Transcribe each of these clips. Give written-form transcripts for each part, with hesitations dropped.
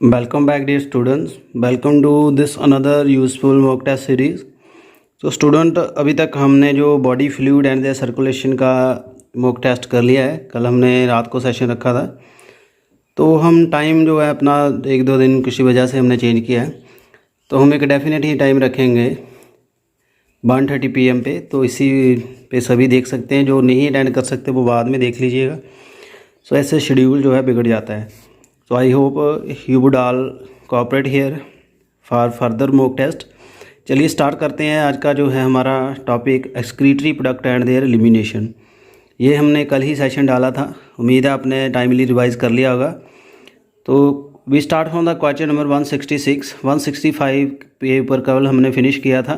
Welcome back dear students. Welcome to this another useful mock test series. तो student अभी तक हमने जो body fluid and the circulation का मॉक टेस्ट कर लिया है। कल हमने रात को सेशन रखा था, तो हम टाइम जो है अपना एक दो दिन किसी वजह से हमने चेंज किया है, तो हम एक डेफिनेट ही टाइम रखेंगे 1:30 PM पे। तो इसी पे सभी देख सकते हैं, जो नहीं अटेंड कर सकते वो बाद में देख लीजिएगा। सो ऐसे शेड्यूल जो है बिगड़ जाता है। So I hope you would all cooperate here for further mock test। चलिए स्टार्ट करते हैं। आज का जो है हमारा topic excretory product and there elimination. ये हमने कल ही सेशन डाला था, उम्मीद है आपने टाइमली रिवाइज कर लिया होगा। तो we start from the question number 166। 165 पे ऊपर कल हमने फिनिश किया था।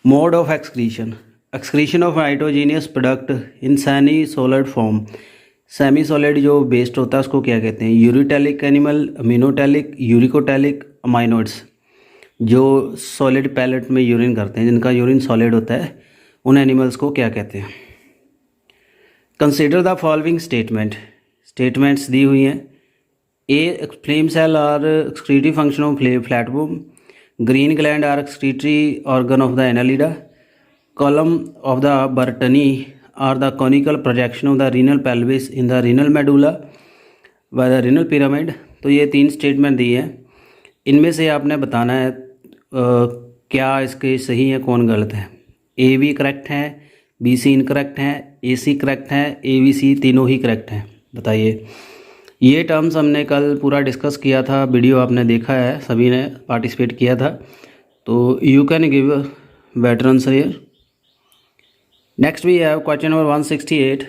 Mode of excretion, excretion of nitrogenous product in semi solid form. Semi solid जो बेस्ड होता है उसको क्या कहते हैं? Ureotelic animal, ammonotelic, uricotelic, aminoids. जो सॉलिड पैलेट में यूरिन करते हैं, जिनका यूरिन सॉलिड होता है, उन एनिमल्स को क्या कहते हैं? Consider the following statement. Statements दी हुई हैं। A, flame cell are excretory function of flatworm. Green gland are excretory organ of the Annelida. Column of the Bertini are the conical projection of the renal pelvis in the renal medulla by the renal pyramid। तो ये तीन statement दी है, इनमें से आपने बताना है क्या इसके सही है, कौन गलत है। ए बी करेक्ट है, बी सी इनकरेक्ट है, ए सी करेक्ट है, ए बी सी तीनों ही करेक्ट हैं। बताइए। ये टर्म्स हमने कल पूरा डिस्कस किया था, वीडियो आपने देखा है, सभी ने पार्टिसिपेट किया था, तो you can give better answer here. Next we have question number 168.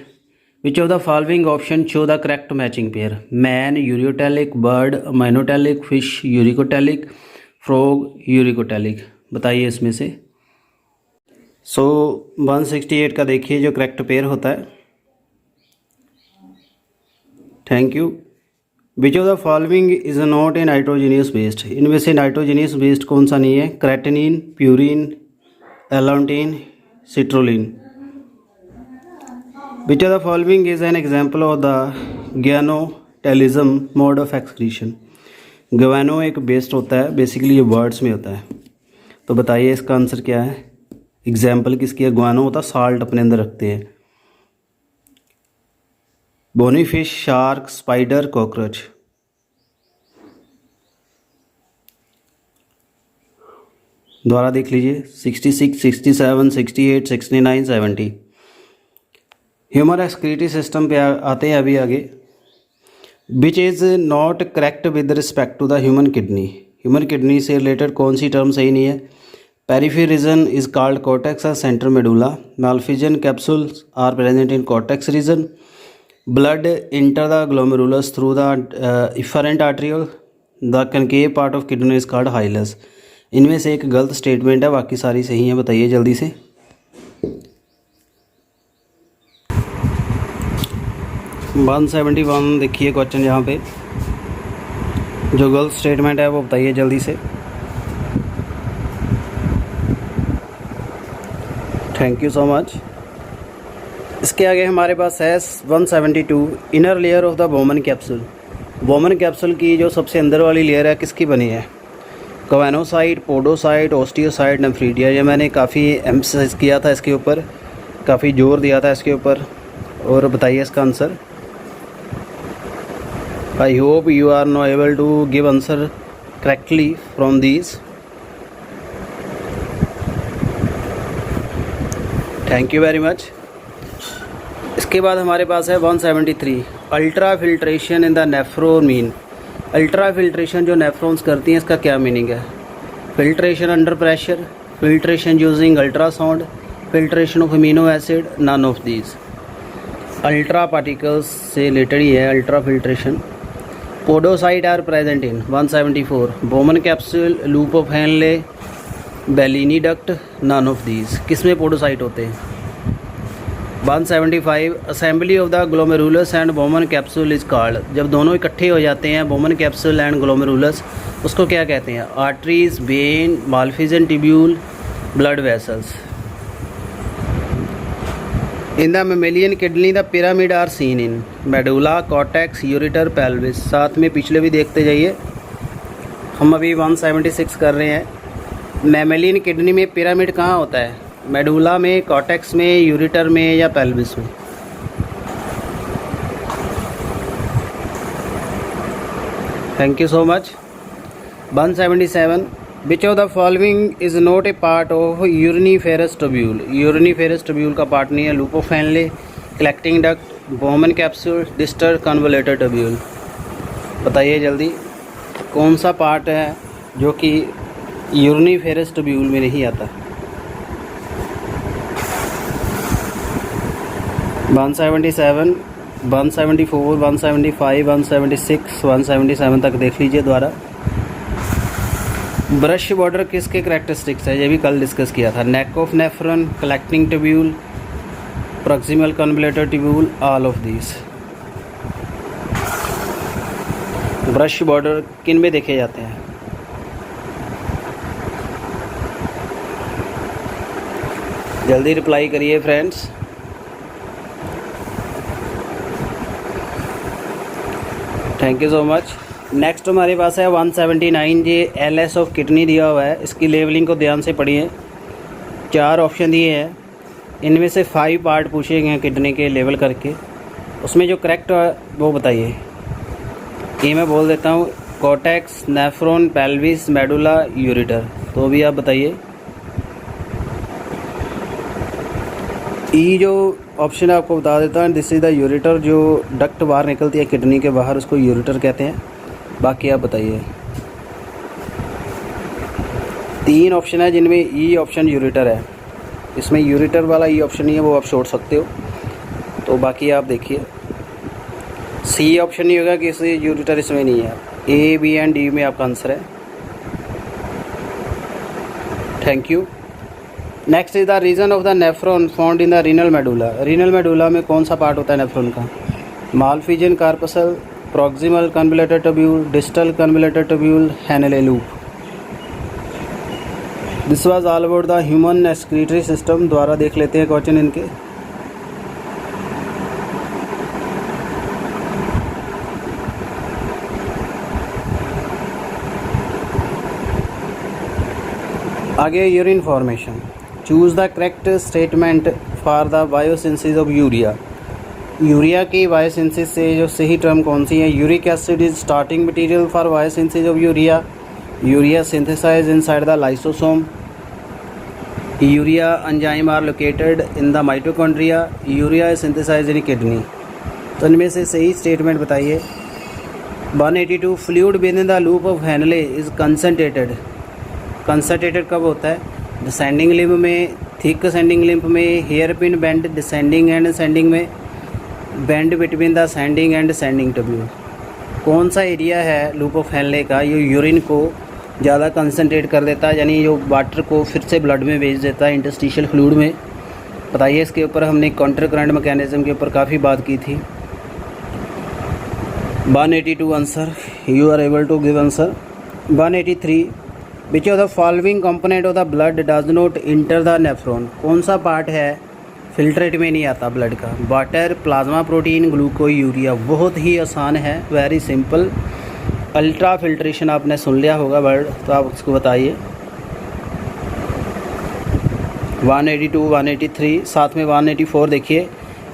Which of the following option show the correct matching pair? Man uricotellic, bird aminotellic, fish uricotellic, frog uricotellic। बताइए इसमें से। So 168 का देखिए जो correct pair होता है। Thank you. Which of the following is not a nitrogenous based? इनमें से नाइट्रोजीनियस बेस्ड कौन सा नहीं है? Creatinine, purine, allantoin, citrulline. Which of the following is an example of the gynotelism mode of excretion? ग्वानो एक based होता है, basically ये वर्ड्स में होता है। तो बताइए इसका आंसर क्या है? एग्जाम्पल किसकी है? ग्वानो होता है, साल्ट अपने अंदर रखते हैं। Bony fish, shark, spider, cockroach. दोबारा देख लीजिए। 66, 67, 68, 69, 70। ह्यूमन एक्सक्रीटरी सिस्टम पे आते हैं अभी आगे। Which is not correct with respect to the human kidney. Human kidney से रिलेटेड कौन सी टर्म सही नहीं है? Peripheral region is called cortex और centre medulla. Malpighian capsules are present in cortex region. Blood enter the glomerulus through the efferent arteriole. The concave part of kidney is called hilus. इनमें से एक गलत statement है, बाकी सारी सही हैं। बताइए जल्दी से। वन 171 देखिए क्वेश्चन, यहाँ पे जो गलत स्टेटमेंट है वो बताइए जल्दी से। Thank you so much. इसके आगे हमारे पास है 172। Inner layer of the woman capsule. Woman capsule की जो सबसे अंदर वाली लेयर है किसकी बनी है? कवेनोसाइट, पोडोसाइट, ओस्टियोसाइट, नेफ्रीडिया। ये मैंने काफ़ी एम्फसाइज किया था इसके ऊपर, काफ़ी जोर दिया था इसके ऊपर। और बताइए इसका answer. I hope you are now able to give answer correctly from these. Thank you very much. इसके बाद हमारे पास है 173। Ultra filtration in the nephron. Ultra filtration जो नेफ्रॉन्स करती हैं, इसका क्या मीनिंग है? Filtration under pressure, filtration using ultrasound, filtration of amino acid, none of these. Ultra particles से रिलेटेड ही है ultra filtration. Podocyte are present in 174। Bowman capsule, loop of Henle, Bellini duct, none of these. किसमें podocyte होते हैं? 175। Assembly of the glomerulus and Bowman capsule is called. जब दोनों इकट्ठे हो जाते हैं, वोमन कैप्सूल एंड ग्लोमेरुलस, उसको क्या कहते हैं? Arteries, vein, Malpighian tubule, blood vessels. In the mammalian kidney the pyramid are seen in medulla, cortex, ureter, pelvis. साथ में पिछले भी देखते जाइए। हम अभी 176 कर रहे हैं। मैमेलियन किडनी में पिरामिड कहाँ होता है? मेडुला में, कॉर्टेक्स में, यूरेटर में या पेल्विस में? Thank you so much. 177 which of the following is not a part of uriniferous tubule? Uriniferous tubule का पार्ट नहीं है। Loop of Henle, collecting duct, Bowman capsule, distal convoluted tubule. बताइए जल्दी कौन सा पार्ट है जो कि यूरिनीफेरस ट्यूब्यूल में नहीं आता? 177, 174, 175, 176, 177 तक देख लीजिए दोबारा। ब्रश बॉर्डर किसके करैक्टरिस्टिक्स है? ये भी कल डिस्कस किया था। Neck of nephron, collecting tubule, proximal convoluted tubule, all of these. Brush border किन में देखे जाते हैं? जल्दी रिप्लाई करिए friends. Thank you so much. Next हमारे पास है 179। ये एलएस ऑफ किडनी दिया हुआ है। इसकी लेवलिंग को ध्यान से पढ़िए। 4 ऑप्शन दिए हैं, इनमें से 5 पार्ट पूछे गए हैं किडनी के लेवल करके। उसमें जो करेक्ट है वो बताइए। ये मैं बोल देता हूँ, cortex, nephron, pelvis, medulla, ureter. तो भी आप बताइए। ई जो ऑप्शन आपको बता देता है, दिस इज़ द यूरेटर। जो डक्ट बाहर निकलती है किडनी के बाहर, उसको यूरेटर कहते हैं। बाकी आप बताइए। 3 ऑप्शन है जिनमें ई ऑप्शन यूरेटर है। इसमें यूरेटर वाला ई ऑप्शन नहीं है, वो आप छोड़ सकते हो। तो बाकी आप देखिए। सी ऑप्शन नहीं होगा कि इसलिए यूरेटर इसमें नहीं है। ए, बी एंड डी में आपका आंसर है। Thank you. Next is the region of the nephron found in the renal medulla. Renal medulla में कौन सा पार्ट होता है नेफ्रॉन का? Malpighian corpuscle, proximal convoluted tubule, distal convoluted tubule, Henle loop. This was all about the human excretory system. द्वारा देख लेते हैं क्वेश्चन इनके। आगे urine formation. Choose the correct statement for the biosynthesis of urea. Urea की biosynthesis से जो सही टर्म कौन सी है? Uric acid is starting material for biosynthesis of urea. Urea synthesize inside the lysosome. Urea enzyme are located in the mitochondria. Urea is synthesize in kidney. तो इनमें से सही स्टेटमेंट बताइए। 182 fluid within the loop of Henle is concentrated. Concentrated कब होता है? Descending limb में, thick ascending limb में, hairpin bend descending and ascending में, bend between the ascending and descending tubule. कौन सा एरिया है लूप ऑफ हेनले का जो यूरिन को ज़्यादा कंसनट्रेट कर देता है, यानी जो वाटर को फिर से ब्लड में भेज देता है इंटरस्टिशियल फ्लूइड में? बताइए। इसके ऊपर हमने काउंटर करंट मैकेनिज्म के ऊपर काफ़ी बात की थी। 182 answer. You are able to give answer. 183 which of the following component of the blood does not enter the nephron. कौन सा पार्ट है फिल्ट्रेट में नहीं आता ब्लड का? Water, plasma protein, glucose, urea. बहुत ही आसान है, वेरी सिंपल। अल्ट्रा फिल्ट्रेशन आपने सुन लिया होगा वर्ड, तो आप उसको बताइए। 182, 183, साथ में 184 देखिए।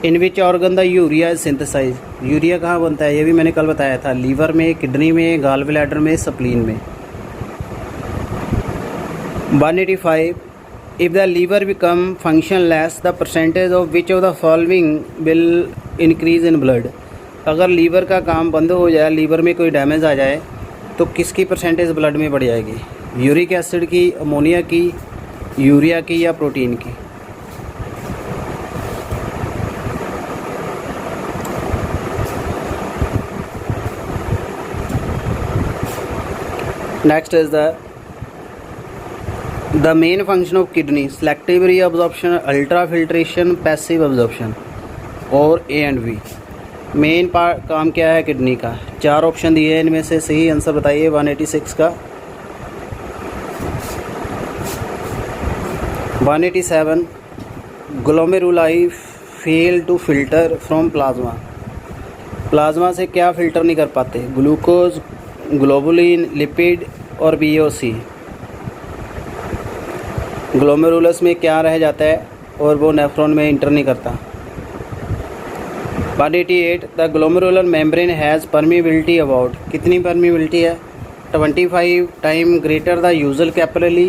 In which organ the urea is synthesize. Urea कहाँ बनता है? ये भी मैंने कल बताया था। लीवर में, किडनी में, गॉल ब्लैडर में, स्प्लीन में। 185 if the liver become functionless the percentage of which of the following will increase in blood। अगर लीवर का काम बंद हो जाए, लीवर में कोई डैमेज आ जाए, तो किसकी परसेंटेज ब्लड में बढ़ जाएगी? यूरिक एसिड की, अमोनिया की, यूरिया की या प्रोटीन की? Next is the main function of kidney. Selective reabsorption, ultra filtration, passive absorption और ए एंड बी। मेन काम क्या है किडनी का? 4 ऑप्शन दिए हैं, इनमें से सही आंसर बताइए 186 का। 187 glomeruli fail to filter from plasma. Plasma से क्या फ़िल्टर नहीं कर पाते? ग्लूकोज, ग्लोबुलिन, लिपिड, और BOC। ग्लोमेरुलस में क्या रह जाता है और वो नेफ्रॉन में इंटर नहीं करता। 188 the glomerular membrane has permeability about, कितनी परमिबिलिटी है? 25 time greater the usual capillary,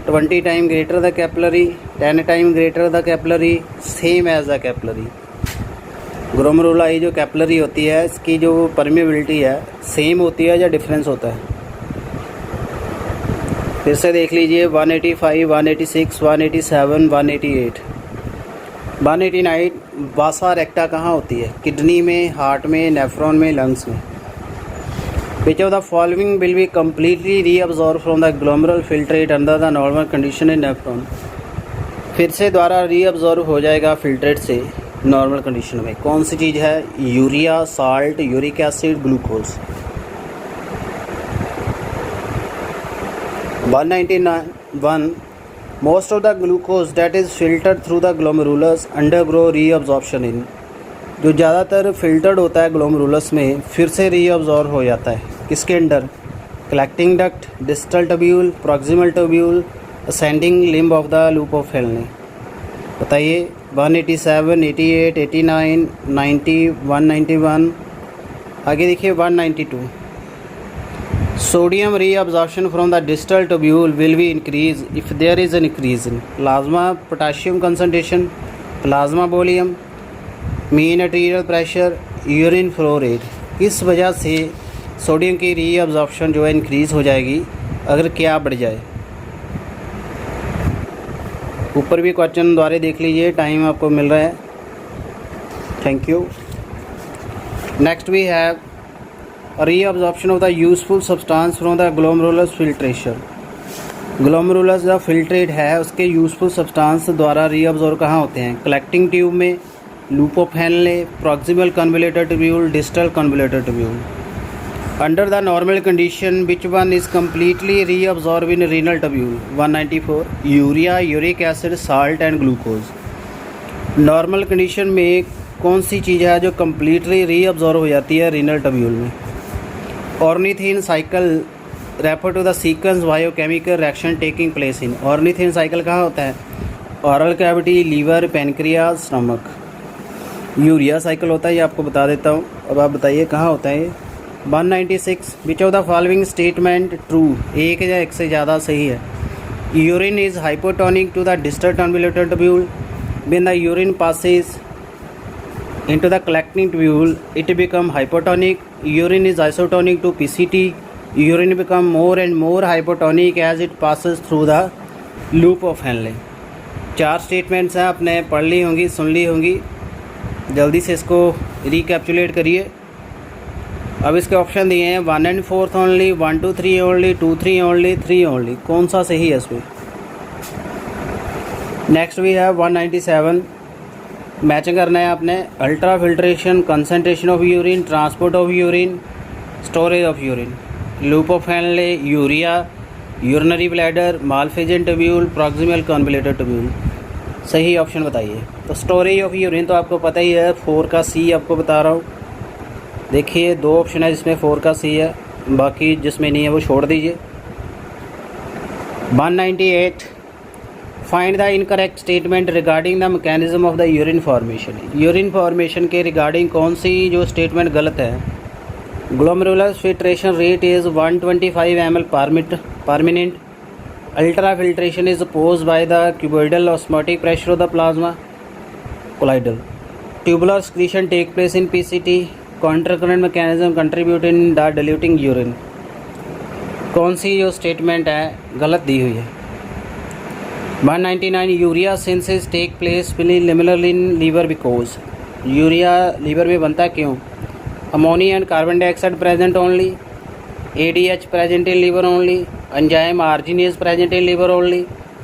20 time greater the capillary, 10 time greater the capillary, same as the capillary. Glomeruli जो कैपिलरी होती है इसकी जो परमिबिलिटी है सेम होती है या डिफरेंस होता है? फिर से देख लीजिए 185, 186, 187, 188, 189 वासा रेक्टा कहाँ होती है? किडनी में, हार्ट में, नेफ्रॉन में, लंग्स में। विच of the following will be completely reabsorb from the glomerular filtrate under the normal condition in nephron? फिर से द्वारा रीअब्जॉर्ब हो जाएगा फिल्ट्रेट से नॉर्मल कंडीशन में। कौन सी चीज़ है? Urea, salt, uric acid, glucose. 191 most of the glucose that is filtered through the glomerulus undergo reabsorption in, जो ज़्यादातर फिल्टर्ड होता है ग्लोमेरुलस में फिर से रीअब्जॉर्ब हो जाता है किसके अंडर? Collecting duct, distal tubule, proximal tubule, ascending limb of the loop of Henle. बताइए 187, 88, 89, 90, 191। आगे देखिए 192 sodium reabsorption from the distal tubule will be increase if there is an increase in plasma potassium concentration, plasma volume, mean arterial pressure, urine flow rate. किस वजह से sodium की reabsorption जो है increase हो जाएगी अगर क्या बढ़ जाए? ऊपर भी क्वेश्चन द्वारा देख लीजिए, टाइम आपको मिल रहा है। Thank you. Next we have reabsorption of the useful substance from the glomerulus filtration. Glomerulus जो फिल्ट्रेट है उसके यूजफुल सब्सटेंस द्वारा रीअब्जॉर्ब कहाँ होते हैं? कलेक्टिंग ट्यूब में, loop of Henle, proximal convoluted tubule, distal convoluted tubule. Under the normal condition which one is completely reabsorb in renal tubule? 194 urea, uric acid, salt and glucose. Normal condition में कौन सी चीज़ है जो completely reabsorb हो जाती है renal tubule में? Ornithine cycle refer to the sequence biochemical reaction taking place in. Ornithine cycle कहाँ होता है? Oral cavity, liver, pancreas, stomach. Urea cycle होता है, ये आपको बता देता हूँ। अब आप बताइए कहाँ होता है ये? 196 which of the following statement true, एक या एक से ज़्यादा सही है? Urine is hypotonic to the distal convoluted tubule, when the urine passes into the collecting tubule it become hypotonic. Urine is isotonic to PCT. Urine become more and more hypotonic as it passes through the loop of Henle। 4 statements हैं, आपने पढ़ ली होंगी, सुन ली होंगी। जल्दी से इसको recapitulate करिए। अब इसके ऑप्शन दिए हैं 1 and 4 only, 1 to 3 only, 2 3 only, 3 only. कौन सा सही है इसमें? नेक्स्ट भी है 197 मैचिंग करना है आपने। Ultra filtration, concentration of urine, transport of urine, storage of urine, loop of Henle, urea, urinary bladder, Malpighian tubule, proximal convoluted tubule. सही ऑप्शन बताइए। तो स्टोरेज ऑफ यूरिन तो आपको पता ही है, 4 का सी आपको बता रहा हूँ। देखिए 2 ऑप्शन है जिसमें 4 का सी है, बाकी जिसमें नहीं है वो छोड़ दीजिए। 198 find the incorrect statement regarding the mechanism of the urine formation. Urine formation के रिगार्डिंग कौन सी जो स्टेटमेंट गलत है? Glomerular filtration rate is 125 ml per minute. Ultra filtration is oppose by the cuboidal osmotic pressure of the plasma colloidal. Tubular secretion take place in PCT। Counter current mechanism contribute in the diluting urine. कौन सी जो statement है गलत दी हुई है? 199 urea synthesis take place liminally in liver because. Urea liver में बनता क्यों? Ammonia and carbon dioxide present only, ADH present in liver only, enzyme arginase is present in liver only,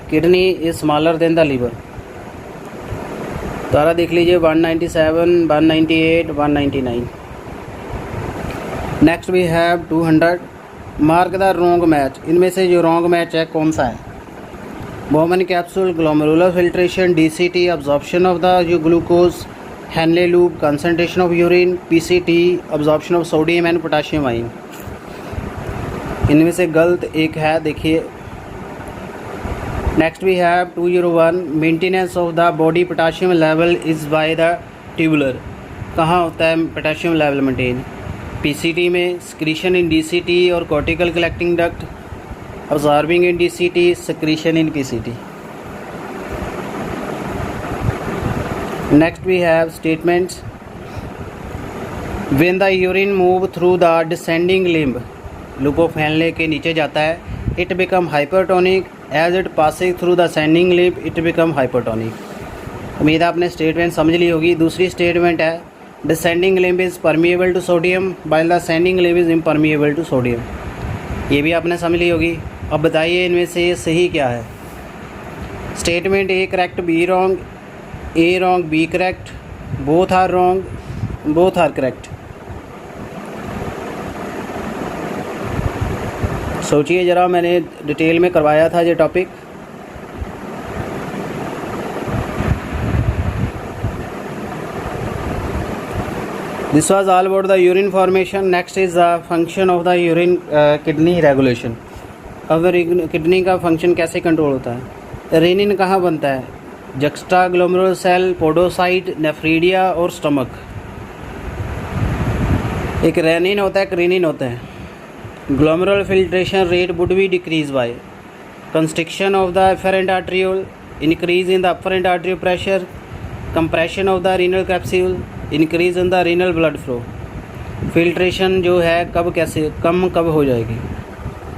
kidney is smaller than the liver. दोबारा देख लीजिए 197, 198, 199। Next we have 200 mark the wrong match. इनमें से जो wrong match है कौन सा है? Bowman capsule, glomerular filtration, DCT, absorption of the glucose, Henle loop, concentration of urine, PCT, absorption of sodium and potassium ion. इनमें से गलत एक है, देखिए। Next we have 201 maintenance of the body potassium level is by the tubular. कहाँ होता है potassium level maintain? PCT में, सिक्रीशन इन डीसीटी और cortical collecting duct, absorbing in DCT, secretion in PCT. Next we have statements. When the urine move through the descending limb, लूपो फैलने के नीचे जाता है, it become hypertonic as it passing through the ascending limb it become hypertonic. उम्मीद आपने statement समझ ली होगी। दूसरी स्टेटमेंट है descending limb is permeable to sodium while the ascending limb is impermeable to sodium. ये भी आपने समझ ली होगी। अब बताइए इनमें से सही क्या है। Statement A correct, B wrong, A wrong, B correct, both are wrong, both are correct. सोचिए ज़रा, मैंने डिटेल में करवाया था ये topic. This was all about the urine formation. Next is the function of the urine kidney regulation. अब kidney का function कैसे कंट्रोल होता है? रेनिन कहाँ बनता है? Juxtaglomerular cell, podocyte, nephridia और स्टमक। एक रेनिन होता है, एक रेनिन होता है। Glomerular filtration rate would be decrease by constriction of the efferent arteriole, increase in the afferent arteriole pressure, compression of the renal capsule, increase in the renal blood flow. Filtration जो है कम कब हो जाएगी?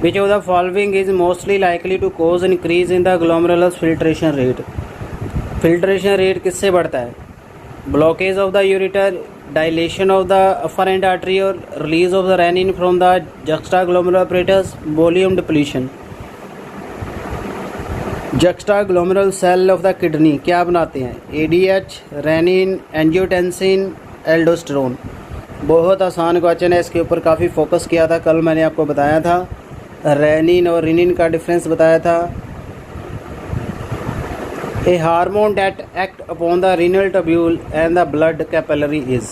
Which of the following is mostly likely to cause increase in the glomerular filtration rate. Filtration rate किससे बढ़ता है? Blockage of the ureter, dilation of the afferent arteriole, release of the rennin from the juxtaglomerular apparatus, volume depletion. Juxtaglomerular cell of the kidney क्या बनाते हैं? ADH, renin, angiotensin, aldosterone. बहुत आसान question है, इसके ऊपर काफ़ी फोकस किया था। कल मैंने आपको बताया था, रेनिन और रिनिन का डिफरेंस बताया था। A hormone that act upon the renal tubule and the blood capillary is.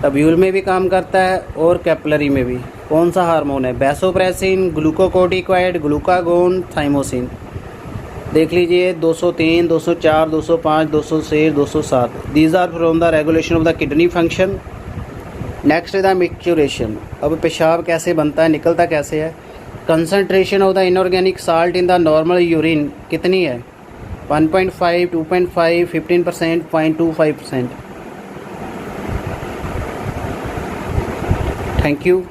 Tubule में भी काम करता है और कैपिलरी में भी। कौन सा हार्मोन है? Vasopressin, glucocorticoid, glucagon, thymosin. देख लीजिए 203, 204, 205, 206, 207। These are from the regulation of the kidney function. Next is the micturition. अब पेशाब कैसे बनता है, निकलता कैसे है? Concentration of the inorganic salt in the normal urine कितनी है? 1.5, 2.5, 15%, 0.25%। Thank you.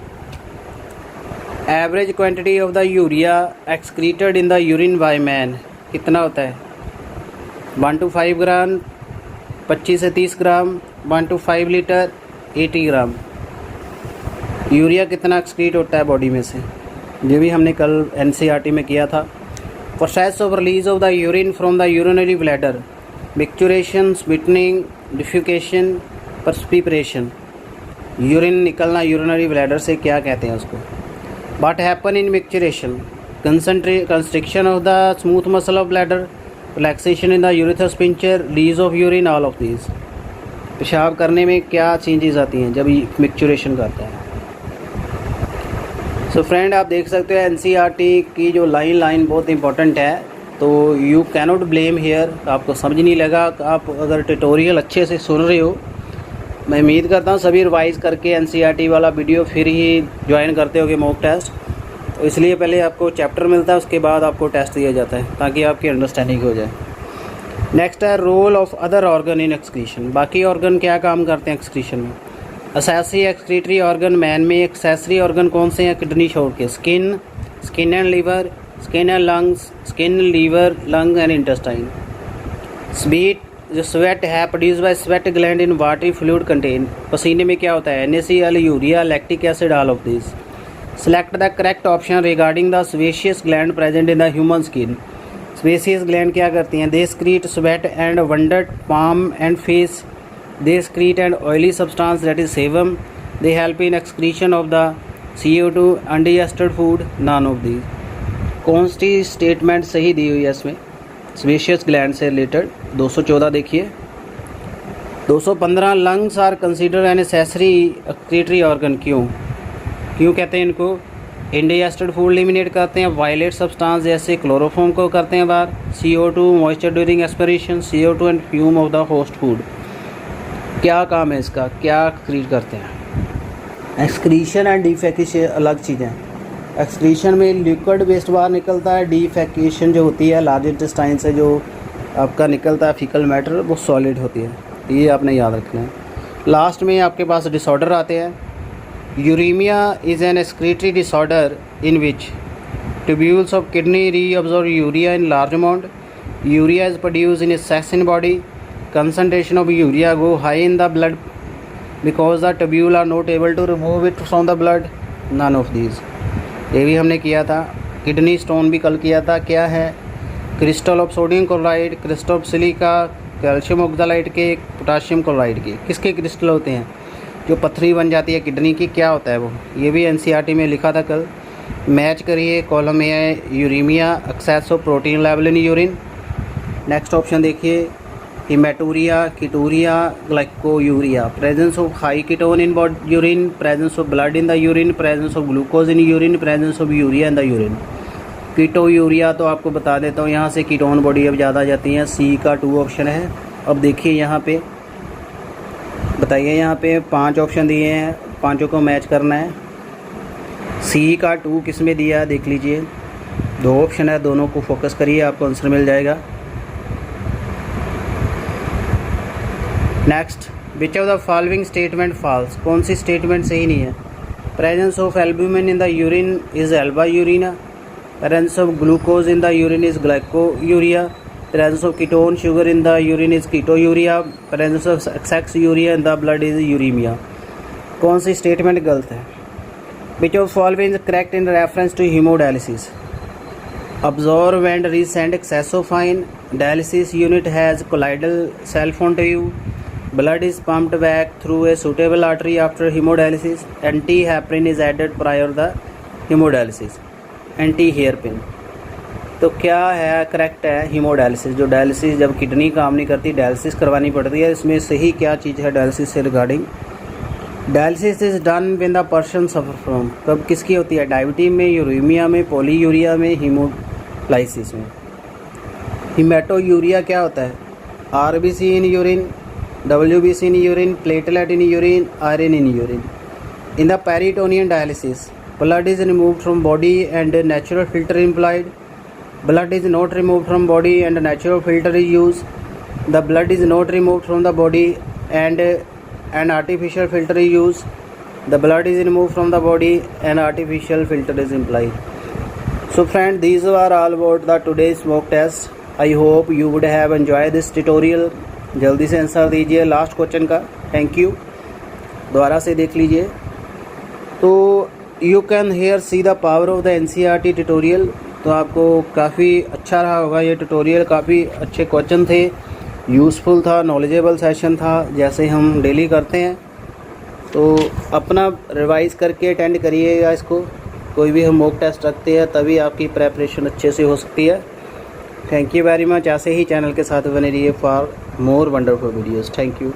Average quantity of the urea excreted in the urine by man कितना होता है? 1 to 5 ग्राम, 25 से 30 ग्राम, 1 to 5 लीटर, 80 ग्राम। यूरिया कितना एक्सक्रीट होता है बॉडी में से? ये भी हमने कल एनसीईआरटी में किया था। Process of release of the urine from the urinary bladder, micturition, sweetening, defecation, perspiration. Urine निकलना यूरिनरी ब्लैडर से क्या कहते हैं उसको? What happen in micturition? Constriction of the smooth muscle of bladder, relaxation in the urethra sphincter, release of urine, all of these. पेशाब करने में क्या चेंजेस आती हैं जब मिक्सचुरेशन करता है? सो फ्रेंड, आप देख सकते हो एनसीईआरटी की जो लाइन बहुत इंपॉर्टेंट है। तो यू कैनॉट ब्लेम हेयर। आपको समझ नहीं लगा, आप अगर ट्यूटोरियल अच्छे से सुन रहे हो, मैं उम्मीद करता हूँ सभी रिवाइज़ करके एनसीईआरटी वाला वीडियो फिर ही ज्वाइन करते होगे मॉक टेस्ट। तो इसलिए पहले आपको चैप्टर मिलता है, उसके बाद आपको टेस्ट दिया जाता है ताकि आपकी अंडरस्टैंडिंग हो जाए। नेक्स्ट है role of other organ in excretion. बाकी ऑर्गन क्या काम करते हैं एक्सक्रीशन में? असेसरी एक्सक्रीटरी ऑर्गन मैन में एक्सेसरी ऑर्गन कौन से हैं किडनी छोड़ के? Skin and liver, skin and lungs, skin, liver, lung and intestine. जो स्वेट है produce by sweat gland in watery fluid contain. पसीने में क्या होता है? NaCl, urea, lactic acid, all of this. Select the correct option regarding the स्वेशियस gland present in the human skin. स्वेशियस gland क्या करती हैं? They secrete sweat and wonder palm and face. They excrete an oily substance that is sebum. They help in excretion of the CO2, undigested food. None of these. कौन सी statement सही दी हुई है इसमें स्वेशियस ग्लैंड से रिलेटेड? 214 देखिए। 215 lungs are consider an necessary excretory organ. क्यों कहते हैं इनको? इंडाइजेस्टेड फूड एलिमिनेट करते हैं। वायलेट सब्सटेंस जैसे क्लोरोफॉर्म को करते हैं बाहर। CO2 moisture during aspiration, CO2 and fume of the host food. क्या काम है इसका, क्या एक्सक्रीट करते हैं? एक्सक्रीशन एंड डिफेकेशन अलग चीज़ें हैं। एक्सक्रीशन में लिक्विड वेस्ट बाहर निकलता है। डिफेकेशन जो होती है लार्ज इंटेस्टाइन से जो आपका निकलता है फीकल मैटर, वो सॉलिड होती है। ये आपने याद रखना है। लास्ट में आपके पास डिसऑर्डर आते हैं। Uraemia is an excretory disorder in which tubules of kidney reabsorb urea in large amount. Urea is produce in excess in body. Concentration of urea go high in the blood because the tubule are not able to remove it from the blood. None of these. ये भी हमने किया था। Kidney stone भी कल किया था। क्या है? Crystal of sodium chloride, crystal of silica, calcium oxalate के, पोटाशियम क्लोराइड के। किसके क्रिस्टल होते हैं? जो पथरी बन जाती है किडनी की, क्या होता है वो? ये भी NCERT में लिखा था कल। मैच करिए। कॉलम में है uraemia, excess of protein level in urine. Next option देखिए, haematuria, ketonuria, glycosuria. Presence of high ketone in urine, presence of blood in the urine, presence of glucose in urine, presence of urea in the urine. Ketonuria तो आपको बता देता हूँ, यहाँ से ketone body अब ज़्यादा जाती है। C का 2 ऑप्शन है। अब देखिए यहाँ पे बताइए, यहाँ पे 5 ऑप्शन दिए हैं, पाँचों को मैच करना है। C का 2 किस में दिया है देख लीजिए। 2 ऑप्शन है, दोनों को फोकस करिए, आपको आंसर मिल जाएगा। Next, which of the following statement false. कौन सी स्टेटमेंट सही नहीं है? Presence of albumin in the urine is albuminuria. Presence of glucose in the urine is glycosuria. Presence of ketone sugar in the urine is ketonuria. Presence of excess urea in the blood is uraemia. कौन सी statement गलत है? Which of following is correct in reference to haemodialysis. Absorb and resend excessofine. Dialysis unit has colloidal cell phone tube. Blood is pumped back through a suitable artery after hemodialysis. Anti-heparin is added prior the hemodialysis. Anti-hairpin. तो क्या है correct है? Haemodialysis. जो dialysis जब kidney काम नहीं करती, dialysis करवानी पड़ती है। इसमें सही क्या चीज़ है डायलिसिस से regarding? Dialysis is done when the person suffer from. कब किसकी होती है? डायबिटीज में, यूरेमिया में, पॉलीयूरिया में, हीमोलाइसिस में। हीमेटोयूरिया क्या होता है? RBC in urine, WBC in urine, platelet in urine, iron in urine. In the peritoneal dialysis blood is removed from body and natural filter employed. Blood is not removed from body and natural filter is used. The blood is not removed from the body and an artificial filter is used. The blood is removed from the body and artificial filter is employed. So friend, these are all about the today's mock test. I hope you would have enjoyed this tutorial. जल्दी से answer दीजिए last question का। Thank you. दोबारा से देख लीजिए। तो you can hear see the power of the NCERT tutorial. तो आपको काफ़ी अच्छा रहा होगा ये ट्यूटोरियल। काफ़ी अच्छे क्वेश्चन थे, यूज़फुल था, नॉलेजेबल सेशन था, जैसे हम डेली करते हैं। तो अपना रिवाइज़ करके अटेंड करिएगा इसको। कोई भी हम मॉक टेस्ट रखते हैं तभी आपकी प्रेपरेशन अच्छे से हो सकती है। Thank you very much. ऐसे ही चैनल के साथ बने रहिए for more wonderful videos. Thank you.